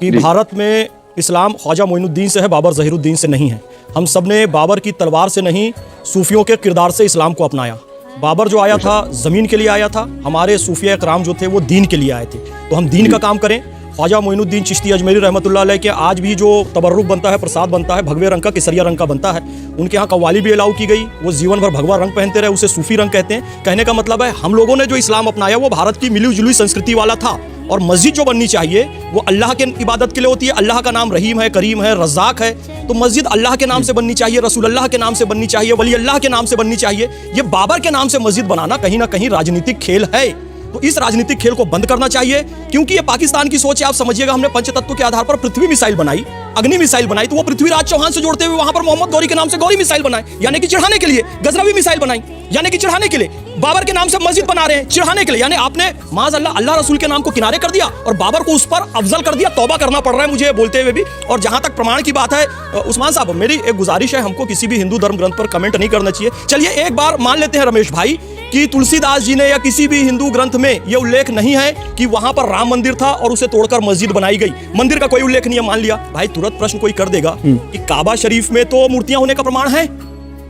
कि भारत में इस्लाम ख्वाजा मोइनुद्दीन से है, बाबर ज़हीरुद्दीन से नहीं है। हम सब ने बाबर की तलवार से नहीं, सूफियों के किरदार से इस्लाम को अपनाया। बाबर जो आया था ज़मीन के लिए आया था, हमारे सूफिया इकराम जो थे वो दीन के लिए आए थे। तो हम दीन का काम करें। ख्वाजा मोइनुद्दीन चिश्ती अजमेरी रहमतुल्लाह अलैह के आज भी जो तबर्रुक बनता है, प्रसाद बनता है, भगवे रंग का, केसरिया रंग का बनता है। उनके यहाँ कव्वाली भी अलाउ की गई। वो जीवन भर भगवा रंग पहनते रहे, उसे सूफी रंग कहते हैं। कहने का मतलब है हम लोगों ने जो इस्लाम अपनाया वो भारत की मिली जुली संस्कृति वाला था। और मस्जिद जो बननी चाहिए वो अल्लाह के इबादत के लिए होती है। अल्लाह का नाम रहीम है, करीम है, रज़्ज़ाक है। तो मस्जिद अल्लाह के नाम से बननी चाहिए, रसूल अल्लाह के नाम से बननी चाहिए, वली अल्लाह के नाम से बननी चाहिए। ये बाबर के नाम से मस्जिद बनाना कहीं ना कहीं राजनीतिक खेल है। तो इस राजनीतिक खेल को बंद करना चाहिए, क्योंकि ये पाकिस्तान की सोच है। आप समझिएगा, हमने पंचतत्व के आधार पर पृथ्वी मिसाइल बनाई, अग्नि मिसाइल बनाई, तो वो पृथ्वीराज चौहान से जोड़ते हुए वहां पर मोहम्मद गौरी के नाम से गौरी मिसाइल बनाए, यानी कि चिढ़ाने के लिए। गजनवी मिसाइल बनाई, यानी कि चिढ़ाने के लिए। बाबर के नाम से मस्जिद बना रहे हैं चिढ़ाने के लिए, यानी आपने माज़ अल्लाह रसूल के नाम को किनारे कर दिया और बाबर को उस पर अफजल कर दिया। तौबा करना पड़ रहा है मुझे बोलते हुए भी। और जहां तक प्रमाण की बात है, उस्मान साहब, मेरी एक गुजारिश है, हमको किसी भी हिंदू धर्म ग्रंथ पर कमेंट नहीं करना चाहिए। चलिए एक बार मान लेते हैं रमेश भाई कि तुलसीदास जी ने या किसी भी हिंदू ग्रंथ में यह उल्लेख नहीं है कि वहां पर राम मंदिर था और उसे तोड़कर मस्जिद बनाई गई। मंदिर का कोई उल्लेख नहीं है, मान लिया। भाई तुरंत प्रश्न कोई कर देगा कि काबा शरीफ में तो मूर्तियां होने का प्रमाण है,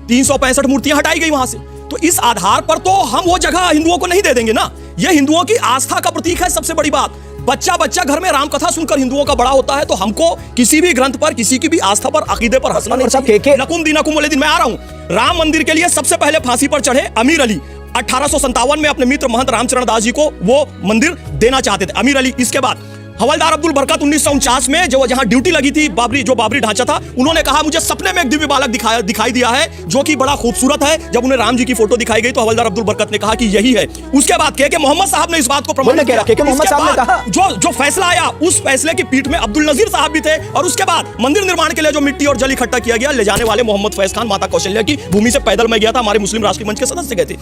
365 मूर्तियां हटाई गई वहां से। तो इस आधार पर तो हम वो जगह हिंदुओं को नहीं दे देंगे ना। ये हिंदुओं की आस्था का प्रतीक है। सबसे बड़ी बात, बच्चा बच्चा घर में राम कथा सुनकर हिंदुओं का बड़ा होता है। तो हमको किसी भी ग्रंथ पर, किसी की भी आस्था पर, अकीदे पर हंसना नहीं चाहिए। लकुम दीनकुम वाले दिन मैं आ रहा हूं। राम मंदिर के लिए सबसे पहले फांसी पर चढ़े अमीर अली। 1857 में अपने मित्र महंत रामचरण दास जी को वो मंदिर देना चाहते थे, अमीर अली। इसके बाद हवलदार अब्दुल बरकत 1949 में जो जहां ड्यूटी लगी थी, बाबरी ढांचा था, उन्होंने कहा मुझे सपने में एक दिव्य बालक दिखाई दिया है जो कि बड़ा खूबसूरत है। जब उन्हें राम जी की फोटो दिखाई गई तो हवलदार अब्दुल बरकत ने कहा कि यही है। उसके बाद के मोहम्मद साहब ने इस बात को प्रमाणित किया। जो फैसला आया, उस फैसले की पीठ में अब्दुल नजीर साहब भी थे। और उसके बाद मंदिर निर्माण के लिए जो मिट्टी और जल इकट्ठा किया गया, ले जाने वाले मोहम्मद फैज खान, माता कौशल्या की भूमि से पैदल मैं गया था, हमारे मुस्लिम राष्ट्रीय मंच के सदस्य गए थे।